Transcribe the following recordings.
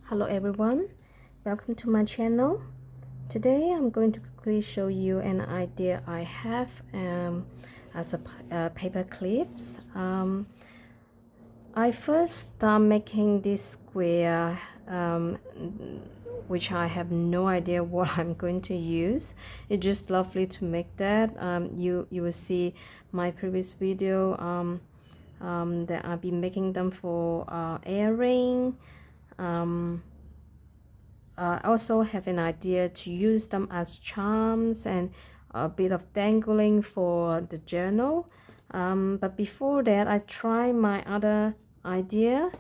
Hello everyone, welcome to my channel. Today I'm going to quickly show you an idea I have as a paper clips. I first start making this square which I have no idea what I'm going to use. It's just lovely to make that. You will see my previous video that I've been making them for earring. I also have an idea to use them as charms and a bit of dangling for the journal. But before that, I try my other idea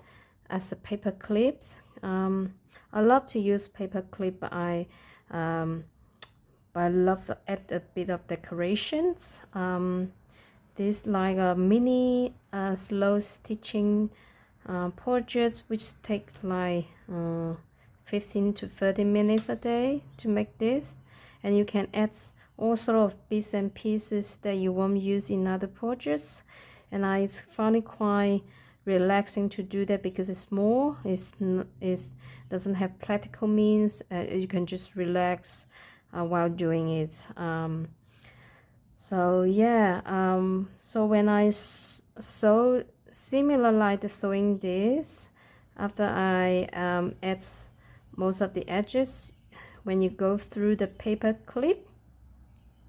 as a paper clips. I love to use paper clip, but I love to add a bit of decorations. This like a mini slow stitching project which takes like 15 to 30 minutes a day to make this, and you can add all sort of bits and pieces that you won't use in other projects, and I found it quite relaxing to do that because it's small, it doesn't have practical means. You can just relax while doing it. So yeah, so when I sew similar like the sewing this, after I add most of the edges, when you go through the paper clip,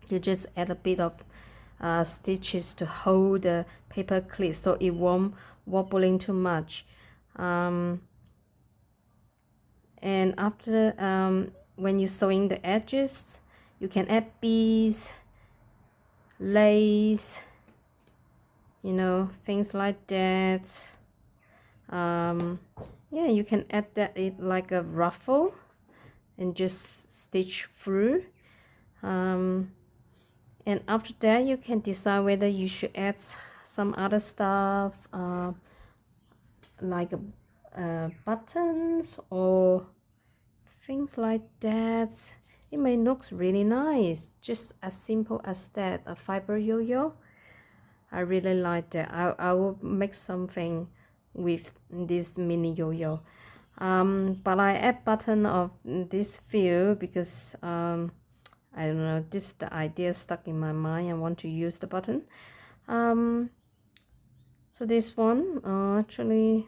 you just add a bit of stitches to hold the paper clip so it won't wobbling too much. And after when you're sewing the edges, you can add beads, lace, things like that. Yeah, you can add that it like a ruffle and just stitch through. And after that, you can decide whether you should add some other stuff like buttons or things like that. It may look really nice, just as simple as that. A fiber yo-yo, I really like that. I will make something with this mini yo-yo, but I add button of this few because I don't know, just the idea stuck in my mind. I want to use the button. So this one actually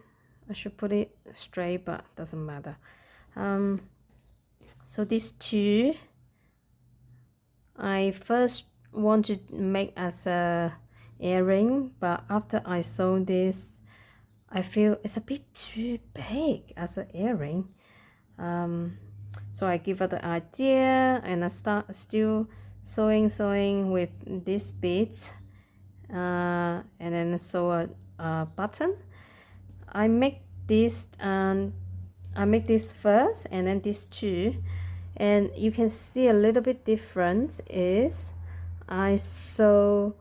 I should put it straight, but doesn't matter. So these two I first want to make as a earring, but after I sew this, I feel it's a bit too big as an earring. So I give her the idea and I start still sewing with this bit, and then sew a button. I make this first and then these two, and you can see a little bit difference is I sew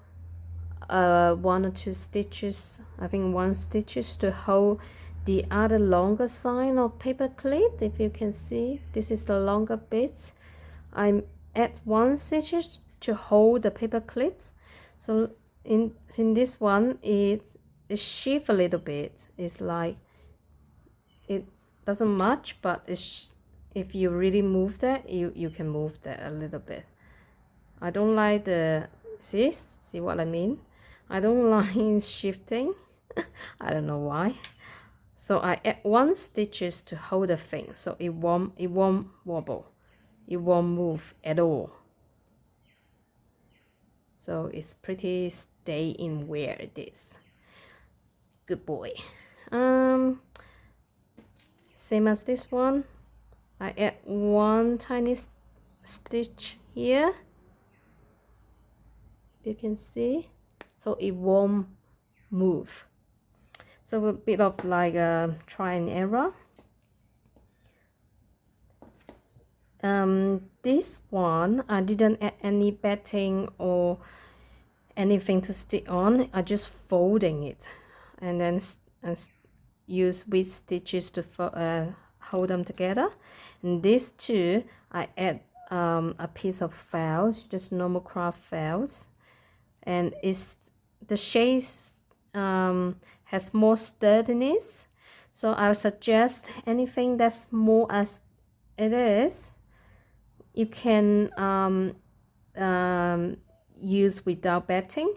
one or two stitches, I think one stitches to hold the other longer side of paper clip. If you can see, this is the longer bits. I add one stitches to hold the paper clips. So in this one it shift a little bit. It's like it doesn't much, but it's, if you really move that, you can move that a little bit. I don't like the see what I mean. I don't like shifting. I don't know why. So I add one stitches to hold the thing so it won't wobble, it won't move at all, so it's pretty stay in where it is. Good boy. Same as this one, I add one tiny stitch here, you can see, so it won't move. So a bit of like a try and error. This one I didn't add any batting or anything to stick on. I just folding it and then use with stitches to hold them together. And these two I add a piece of felt, just normal craft felt, and it's the shades has more sturdiness, So I would suggest anything that's small as it is, you can use without batting,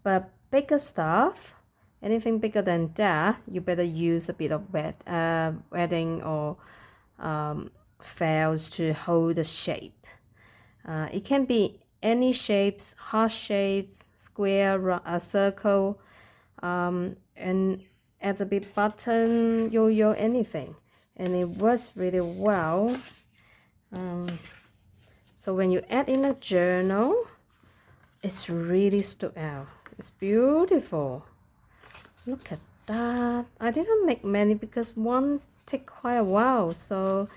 but bigger stuff, anything bigger than that, you better use a bit of wetting or felt to hold the shape. It can be any shapes, heart shapes, square, a circle, and add a bit button, yo-yo, anything, and it works really well. So when you add in a journal, it's really stood out. It's beautiful. Look at that. I didn't make many because one take quite a while. So,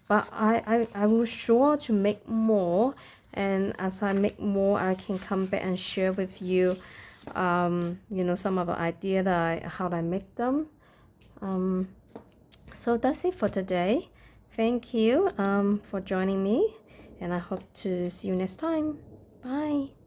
but I will sure to make more. And as I make more, I can come back and share with you, you know, some of the idea that how I make them. So that's it for today. Thank you for joining me, and I hope to see you next time. Bye.